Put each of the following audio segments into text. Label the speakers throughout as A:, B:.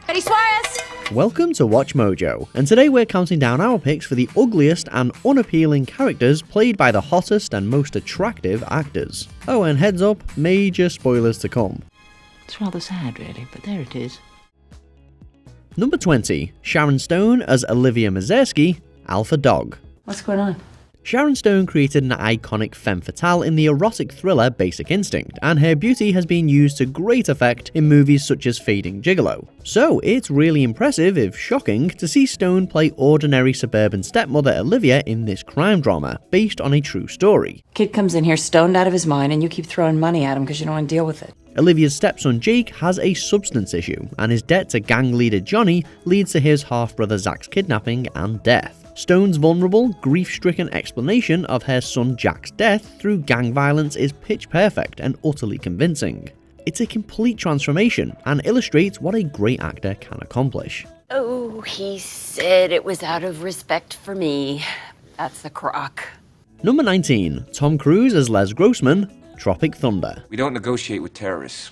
A: Ready, Suarez?
B: Welcome to Watch Mojo, and today we're counting down our picks for the ugliest and unappealing characters played by the hottest and most attractive actors. Oh, and heads up, major spoilers to come.
C: It's rather sad, really, but there it is.
B: Number 20, Sharon Stone as Olivia Mazersky, Alpha Dog.
C: What's going on?
B: Sharon Stone created an iconic femme fatale in the erotic thriller Basic Instinct, and her beauty has been used to great effect in movies such as Fading Gigolo. So it's really impressive, if shocking, to see Stone play ordinary suburban stepmother Olivia in this crime drama, based on a true story.
C: Kid comes in here stoned out of his mind and you keep throwing money at him because you don't want to deal with it.
B: Olivia's stepson Jake has a substance issue, and his debt to gang leader Johnny leads to his half-brother Zach's kidnapping and death. Stone's vulnerable, grief-stricken explanation of her son Jack's death through gang violence is pitch perfect and utterly convincing. It's a complete transformation and illustrates what a great actor can accomplish.
A: Oh, he said it was out of respect for me. That's a crock.
B: Number 19, Tom Cruise as Les Grossman, Tropic Thunder.
D: We don't negotiate with terrorists.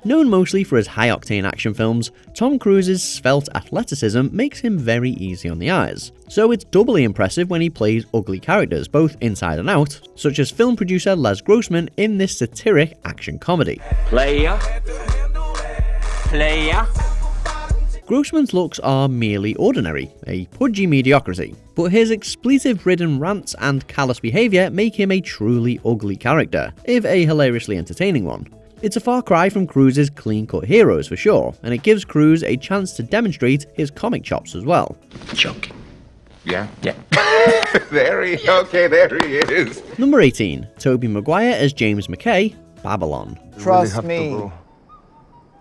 B: Known mostly for his high-octane action films, Tom Cruise's svelte athleticism makes him very easy on the eyes. So it's doubly impressive when he plays ugly characters, both inside and out, such as film producer Les Grossman in this satiric action comedy.
D: Playa.
B: Grossman's looks are merely ordinary, a pudgy mediocrity, but his expletive-ridden rants and callous behaviour make him a truly ugly character, if a hilariously entertaining one. It's a far cry from Cruz's clean-cut heroes for sure, and it gives Cruz a chance to demonstrate his comic chops as well.
D: Joking. Yeah?
E: Yeah. There he is.
B: Number 18, Toby Maguire as James McKay, Babylon.
F: Trust me,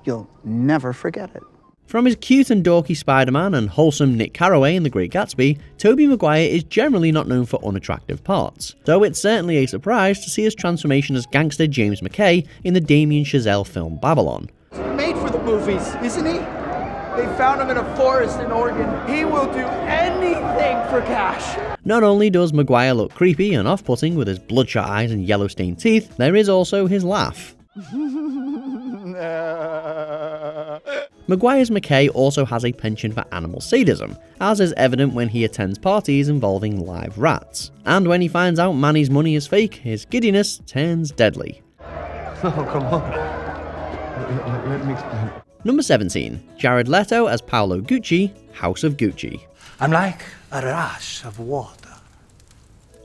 F: you'll never forget it.
B: From his cute and dorky Spider-Man and wholesome Nick Carraway in The Great Gatsby, Toby Maguire is generally not known for unattractive parts, so it's certainly a surprise to see his transformation as gangster James McKay in the Damien Chazelle film Babylon.
G: Made for the movies, isn't he? They found him in a forest in Oregon. He will do anything for cash.
B: Not only does Maguire look creepy and off-putting with his bloodshot eyes and yellow-stained teeth, there is also his laugh. Maguire's McKay also has a penchant for animal sadism, as is evident when he attends parties involving live rats. And when he finds out Manny's money is fake, his giddiness turns deadly.
G: Oh, come on. Let me explain.
B: Number 17, Jared Leto as Paolo Gucci, House of Gucci.
H: I'm like a rush of water.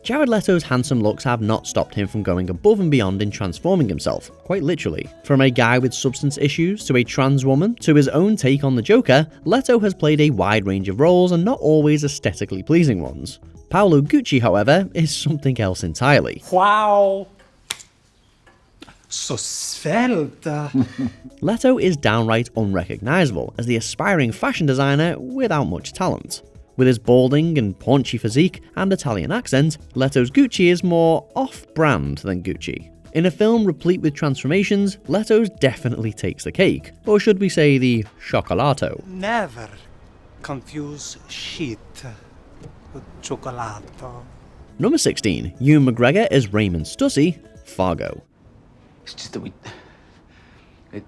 B: Jared Leto's handsome looks have not stopped him from going above and beyond in transforming himself, quite literally. From a guy with substance issues, to a trans woman, to his own take on the Joker, Leto has played a wide range of roles and not always aesthetically pleasing ones. Paolo Gucci, however, is something else entirely.
H: Wow. So svelte.
B: Leto is downright unrecognisable as the aspiring fashion designer without much talent. With his balding and paunchy physique and Italian accent, Leto's Gucci is more off-brand than Gucci. In a film replete with transformations, Leto's definitely takes the cake, or should we say the chocolato.
H: Never confuse shit with chocolato.
B: Number 16, Ewan McGregor as Raymond Stussy, Fargo.
E: It's just that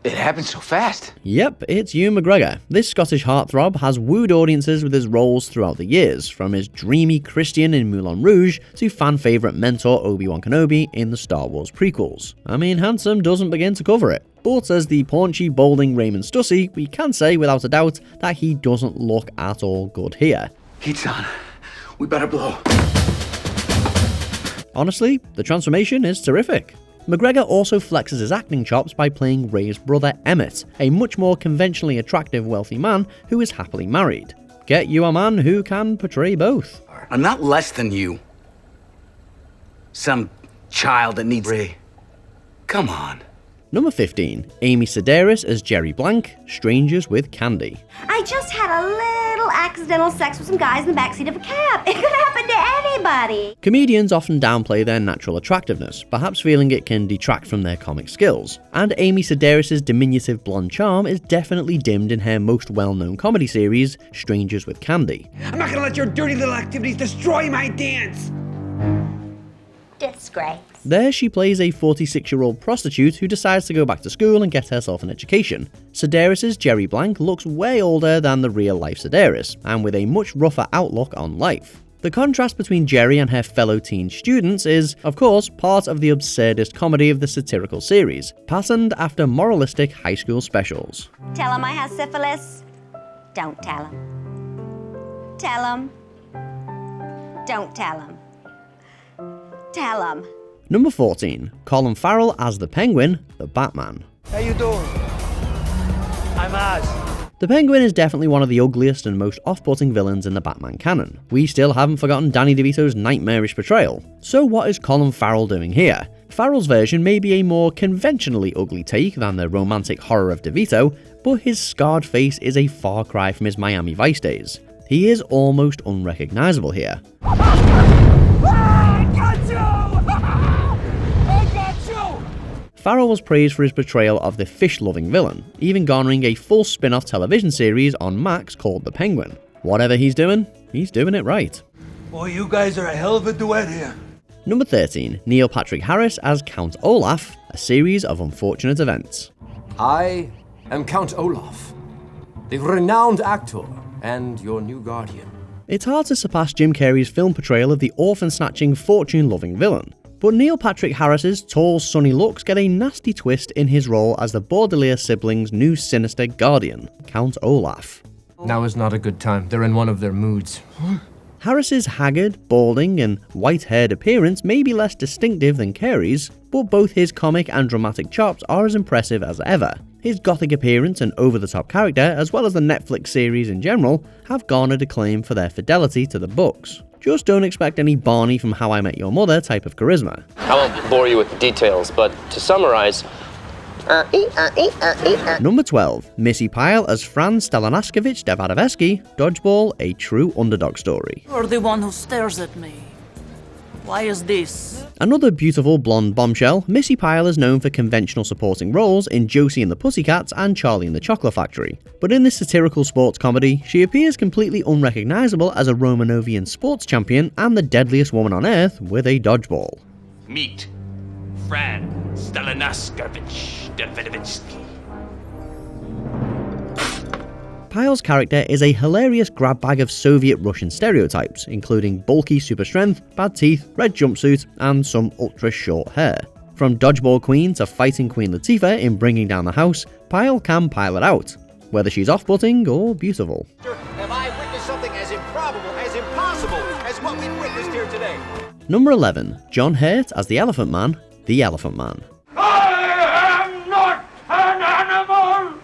E: it happened so fast.
B: Yep, it's Ewan McGregor. This Scottish heartthrob has wooed audiences with his roles throughout the years, from his dreamy Christian in Moulin Rouge to fan favourite mentor Obi-Wan Kenobi in the Star Wars prequels. I mean, handsome doesn't begin to cover it. But as the paunchy, balding Raymond Stussy, we can say without a doubt that he doesn't look at all good here.
E: Heat's on. We better blow.
B: Honestly, the transformation is terrific. McGregor also flexes his acting chops by playing Ray's brother Emmett, a much more conventionally attractive wealthy man who is happily married. Get you a man who can portray both.
I: I'm not less than you. Some child that needs Ray. Come on.
B: Number 15, Amy Sedaris as Jerry Blank, Strangers with Candy.
J: I just had a little accidental sex with some guys in the backseat of a cab. It could happen to anybody.
B: Comedians often downplay their natural attractiveness, perhaps feeling it can detract from their comic skills. And Amy Sedaris' diminutive blonde charm is definitely dimmed in her most well-known comedy series, Strangers with Candy.
K: I'm not gonna let your dirty little activities destroy my dance!
J: Disgrace.
B: There she plays a 46-year-old prostitute who decides to go back to school and get herself an education. Sedaris' Jerry Blank looks way older than the real-life Sedaris, and with a much rougher outlook on life. The contrast between Jerry and her fellow teen students is, of course, part of the absurdist comedy of the satirical series, patterned after moralistic high school specials.
J: Tell him I have syphilis. Don't tell him. Tell him. Don't tell him. Tell him.
B: Number 14. Colin Farrell as the Penguin, the Batman.
G: How you doing? I'm Oz.
B: The Penguin is definitely one of the ugliest and most off-putting villains in the Batman canon. We still haven't forgotten Danny DeVito's nightmarish portrayal. So what is Colin Farrell doing here? Farrell's version may be a more conventionally ugly take than the romantic horror of DeVito, but his scarred face is a far cry from his Miami Vice days. He is almost unrecognizable here. Farrell was praised for his portrayal of the fish-loving villain, even garnering a full spin-off television series on Max called The Penguin. Whatever he's doing it right.
G: Boy, you guys are a hell of a duet here.
B: Number 13. Neil Patrick Harris as Count Olaf, a series of unfortunate events.
K: I am Count Olaf, the renowned actor and your new guardian.
B: It's hard to surpass Jim Carrey's film portrayal of the orphan-snatching, fortune-loving villain. But Neil Patrick Harris's tall, sunny looks get a nasty twist in his role as the Baudelaire siblings' new sinister guardian, Count Olaf.
K: Now is not a good time. They're in one of their moods.
B: Harris's haggard, balding, and white-haired appearance may be less distinctive than Carey's, but both his comic and dramatic chops are as impressive as ever. His gothic appearance and over-the-top character, as well as the Netflix series in general, have garnered acclaim for their fidelity to the books. Just don't expect any Barney from How I Met Your Mother type of charisma.
L: I won't bore you with the details, but to summarize...
B: Number 12. Missy Pile as Franz Stalanaskevich Devadovsky, Dodgeball, a true underdog story.
M: You're the one who stares at me. Why is this?
B: Another beautiful blonde bombshell, Missy Pile is known for conventional supporting roles in Josie and the Pussycats and Charlie and the Chocolate Factory. But in this satirical sports comedy, she appears completely unrecognizable as a Romanovian sports champion and the deadliest woman on earth with a dodgeball.
N: Meet Franz Stalanaskevich Devadovsky.
B: Pile's character is a hilarious grab bag of Soviet Russian stereotypes, including bulky super strength, bad teeth, red jumpsuit, and some ultra short hair. From dodgeball queen to fighting Queen Latifah in Bringing Down the House, Pile can pile it out, whether she's off-putting or beautiful.
O: Have I witnessed something as improbable, as impossible as what we've witnessed here today?
B: Number 11. John Hurt as the Elephant Man, the Elephant Man.
N: I am not an animal!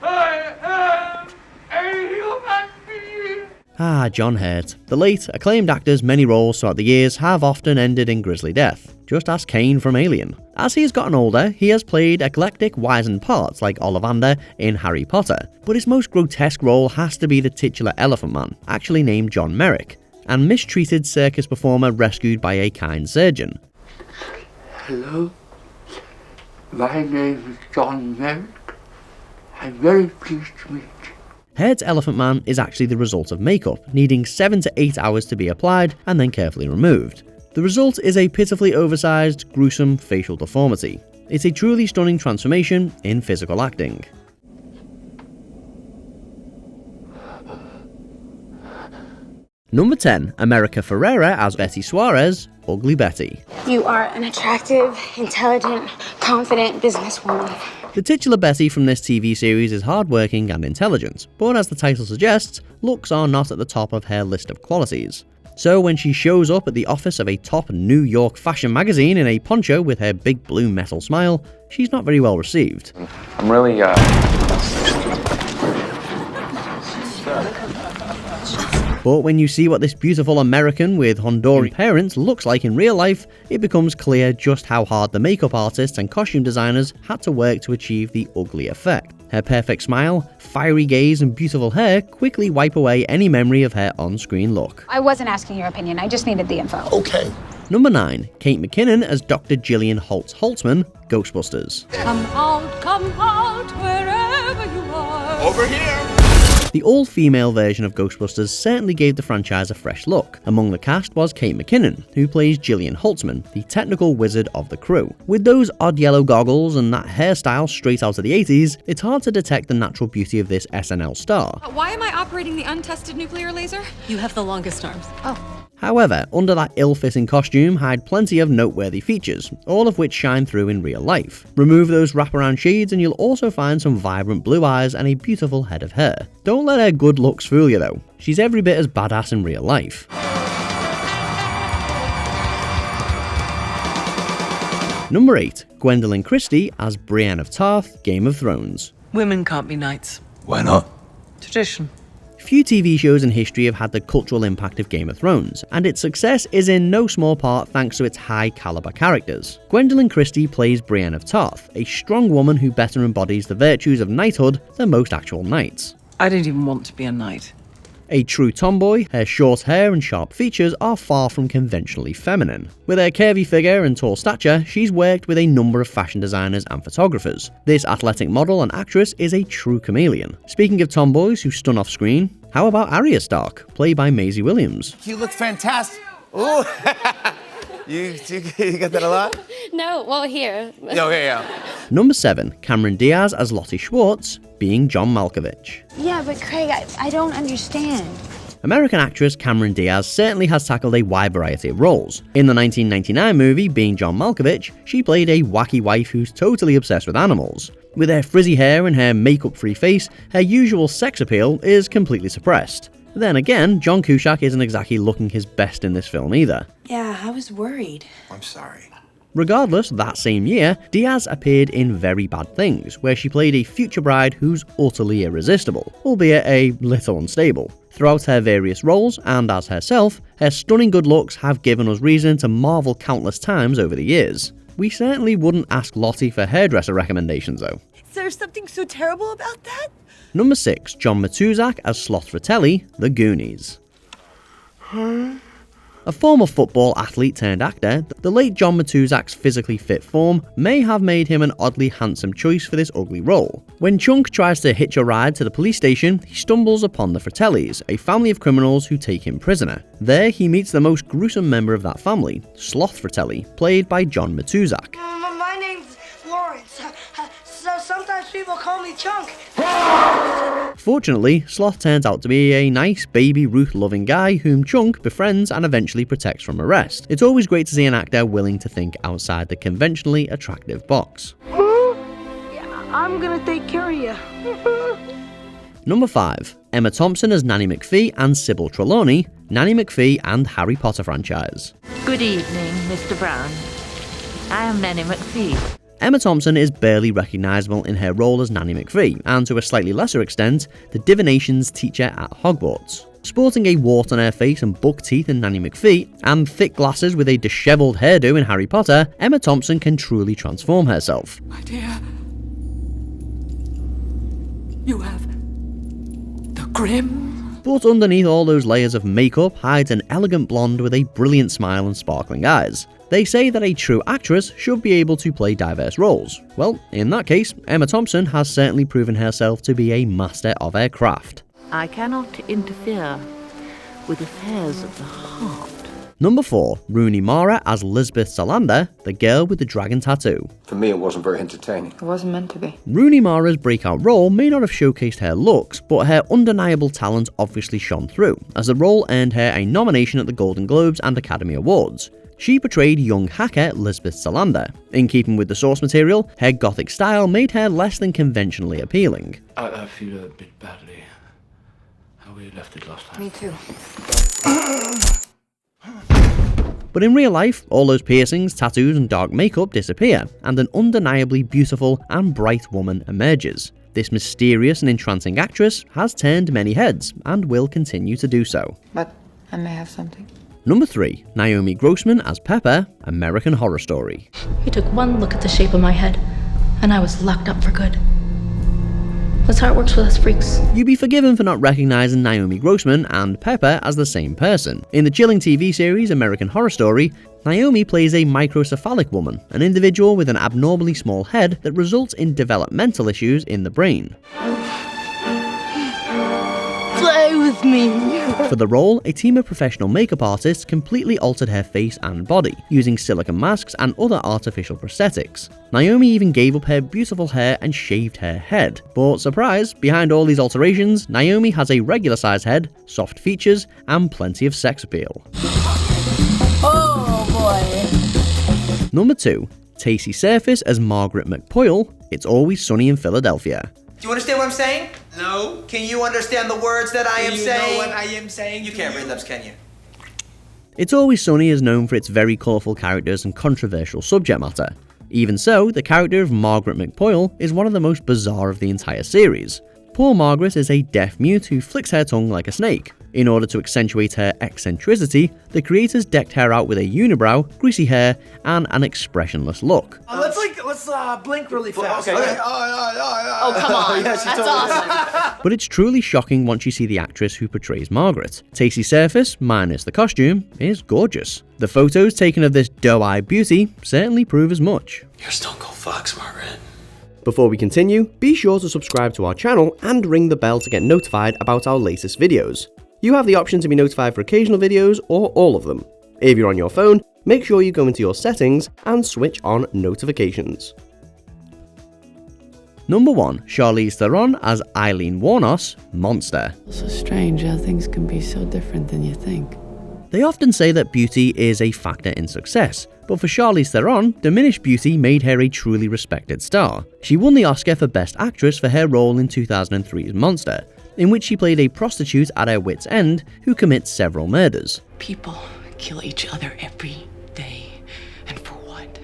N: I am a human being!
B: Ah, John Hurt. The late, acclaimed actor's many roles throughout the years have often ended in grisly death. Just ask Kane from Alien. As he has gotten older, he has played eclectic, wizened parts like Ollivander in Harry Potter, but his most grotesque role has to be the titular Elephant Man, actually named John Merrick, and mistreated circus performer rescued by a kind surgeon.
P: Hello, my name is John Merrick. I'm very pleased to meet you.
B: Hurt's Elephant Man is actually the result of makeup, needing 7 to 8 hours to be applied and then carefully removed. The result is a pitifully oversized, gruesome facial deformity. It's a truly stunning transformation in physical acting. Number 10. America Ferrera as Betty Suarez, Ugly Betty.
Q: You are an attractive, intelligent, confident businesswoman.
B: The titular Betty from this TV series is hardworking and intelligent, but as the title suggests, looks are not at the top of her list of qualities. So when she shows up at the office of a top New York fashion magazine in a poncho with her big blue metal smile, she's not very well received.
R: I'm really,
B: But when you see what this beautiful American with Honduran parents looks like in real life, it becomes clear just how hard the makeup artists and costume designers had to work to achieve the ugly effect. Her perfect smile, fiery gaze, and beautiful hair quickly wipe away any memory of her on-screen look.
Q: I wasn't asking your opinion, I just needed the info.
B: Okay. Number 9. Kate McKinnon as Dr. Gillian Holtz-Holtzman, Ghostbusters.
M: Come out, wherever you are.
N: Over here!
B: The all-female version of Ghostbusters certainly gave the franchise a fresh look. Among the cast was Kate McKinnon, who plays Gillian Holtzman, the technical wizard of the crew. With those odd yellow goggles and that hairstyle straight out of the 80s, it's hard to detect the natural beauty of this SNL star.
R: Why am I operating the untested nuclear laser? You have the longest arms. Oh.
B: However, under that ill-fitting costume hide plenty of noteworthy features, all of which shine through in real life. Remove those wraparound shades and you'll also find some vibrant blue eyes and a beautiful head of hair. Don't let her good looks fool you though, she's every bit as badass in real life. Number 8. Gwendoline Christie as Brienne of Tarth, Game of Thrones.
M: Women can't be knights.
I: Why not?
M: Tradition.
B: Few TV shows in history have had the cultural impact of Game of Thrones, and its success is in no small part thanks to its high-caliber characters. Gwendoline Christie plays Brienne of Tarth, a strong woman who better embodies the virtues of knighthood than most actual knights.
M: I don't even want to be a knight.
B: A true tomboy, her short hair and sharp features are far from conventionally feminine. With her curvy figure and tall stature, she's worked with a number of fashion designers and photographers. This athletic model and actress is a true chameleon. Speaking of tomboys who stun off screen, how about Arya Stark, played by Maisie Williams?
S: You look fantastic. Ooh. You got that a lot?
Q: No, well, here.
S: Yeah.
B: Number 7. Cameron Diaz as Lottie Schwartz, being John Malkovich.
Q: Yeah, but Craig, I don't understand.
B: American actress Cameron Diaz certainly has tackled a wide variety of roles. In the 1999 movie Being John Malkovich, she played a wacky wife who's totally obsessed with animals. With her frizzy hair and her makeup-free face, her usual sex appeal is completely suppressed. Then again, John Cusack isn't exactly looking his best in this film either.
C: Yeah, I was worried.
S: I'm sorry.
B: Regardless, that same year, Diaz appeared in Very Bad Things, where she played a future bride who's utterly irresistible, albeit a little unstable. Throughout her various roles, and as herself, her stunning good looks have given us reason to marvel countless times over the years. We certainly wouldn't ask Lottie for hairdresser recommendations though.
R: Is there something so terrible about that?
B: Number 6. John Matuzak as Sloth Fratelli, The Goonies. A former football athlete turned actor, the late John Matuzak's physically fit form may have made him an oddly handsome choice for this ugly role. When Chunk tries to hitch a ride to the police station, he stumbles upon the Fratellis, a family of criminals who take him prisoner. There he meets the most gruesome member of that family, Sloth Fratelli, played by John Matuzak.
T: My name's Lawrence, so sometimes people call me Chunk.
B: Fortunately, Sloth turns out to be a nice, Baby Ruth-loving guy whom Chunk befriends and eventually protects from arrest. It's always great to see an actor willing to think outside the conventionally attractive box.
T: Yeah, I'm gonna take care of you.
B: Number 5. Emma Thompson as Nanny McPhee and Sybil Trelawney, Nanny McPhee and Harry Potter franchise.
U: Good evening, Mr. Brown. I am Nanny McPhee.
B: Emma Thompson is barely recognisable in her role as Nanny McPhee, and to a slightly lesser extent, the divinations teacher at Hogwarts. Sporting a wart on her face and buck teeth in Nanny McPhee, and thick glasses with a dishevelled hairdo in Harry Potter, Emma Thompson can truly transform herself.
M: My dear, you have the Grim.
B: But underneath all those layers of makeup hides an elegant blonde with a brilliant smile and sparkling eyes. They say that a true actress should be able to play diverse roles. Well, in that case, Emma Thompson has certainly proven herself to be a master of her craft.
U: I cannot interfere with affairs of the heart.
B: Number 4. Rooney Mara as Lisbeth Salander, the girl with the dragon tattoo.
D: For me, it wasn't very entertaining.
C: It wasn't meant to be.
B: Rooney Mara's breakout role may not have showcased her looks, but her undeniable talent obviously shone through, as the role earned her a nomination at the Golden Globes and Academy Awards. She portrayed young hacker Lisbeth Salander. In keeping with the source material, her gothic style made her less than conventionally appealing.
I: I feel a bit badly how we left it last time.
C: Me too.
B: But in real life, all those piercings, tattoos and dark makeup disappear, and an undeniably beautiful and bright woman emerges. This mysterious and entrancing actress has turned many heads, and will continue to do so.
C: But I may have something.
B: Number 3. Naomi Grossman as Pepper, American Horror Story.
V: He took one look at the shape of my head, and I was locked up for good. That's how it works with us freaks.
B: You'd be forgiven for not recognizing Naomi Grossman and Pepper as the same person. In the chilling TV series American Horror Story, Naomi plays a microcephalic woman, an individual with an abnormally small head that results in developmental issues in the brain.
Q: love me.
B: For the role, a team of professional makeup artists completely altered her face and body, using silicone masks and other artificial prosthetics. Naomi even gave up her beautiful hair and shaved her head. But surprise, behind all these alterations, Naomi has a regular sized head, soft features, and plenty of sex appeal.
M: Oh boy.
B: Number 2. Tacy Surface as Margaret McPoyle, It's Always Sunny in Philadelphia.
A: Do you understand what I'm saying?
F: No.
A: Can you understand the words that I am saying?
F: Do you know what I am saying?
A: You can't read lips, can you?
B: It's Always Sunny is known for its very colourful characters and controversial subject matter. Even so, the character of Margaret McPoyle is one of the most bizarre of the entire series. Poor Margaret is a deaf mute who flicks her tongue like a snake. In order to accentuate her eccentricity, the creators decked her out with a unibrow, greasy hair, and an expressionless look.
F: Let's blink really fast.
A: Okay.
M: Oh, come on. That's awesome.
B: But it's truly shocking once you see the actress who portrays Margaret. Tacy Surface, minus the costume, is gorgeous. The photos taken of this doe-eyed beauty certainly prove as much.
I: You're Stone Cold Fox, Margaret.
B: Before we continue, be sure to subscribe to our channel and ring the bell to get notified about our latest videos. You have the option to be notified for occasional videos or all of them. If you're on your phone, make sure you go into your settings and switch on notifications. Number 1. Charlize Theron as Eileen Wuornos, Monster.
U: It's so strange how things can be so different than you think.
B: They often say that beauty is a factor in success, but for Charlize Theron, diminished beauty made her a truly respected star. She won the Oscar for Best Actress for her role in 2003's Monster, in which she played a prostitute at her wit's end who commits several murders.
U: People kill each other every day, and for what?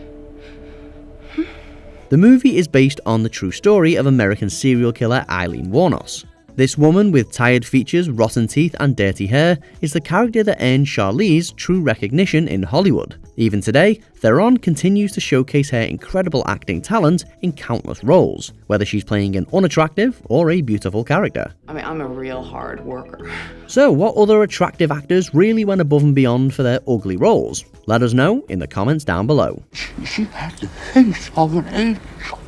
B: The movie is based on the true story of American serial killer Eileen Wuornos. This woman with tired features, rotten teeth, and dirty hair is the character that earned Charlize true recognition in Hollywood. Even today, Theron continues to showcase her incredible acting talent in countless roles, whether she's playing an unattractive or a beautiful character.
U: I mean, I'm a real hard worker.
B: So, what other attractive actors really went above and beyond for their ugly roles? Let us know in the comments down below.
P: She had the face of an angel.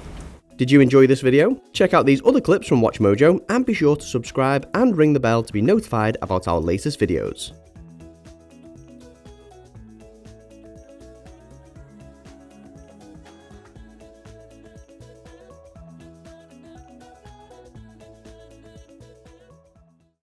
B: Did you enjoy this video? Check out these other clips from WatchMojo and be sure to subscribe and ring the bell to be notified about our latest videos.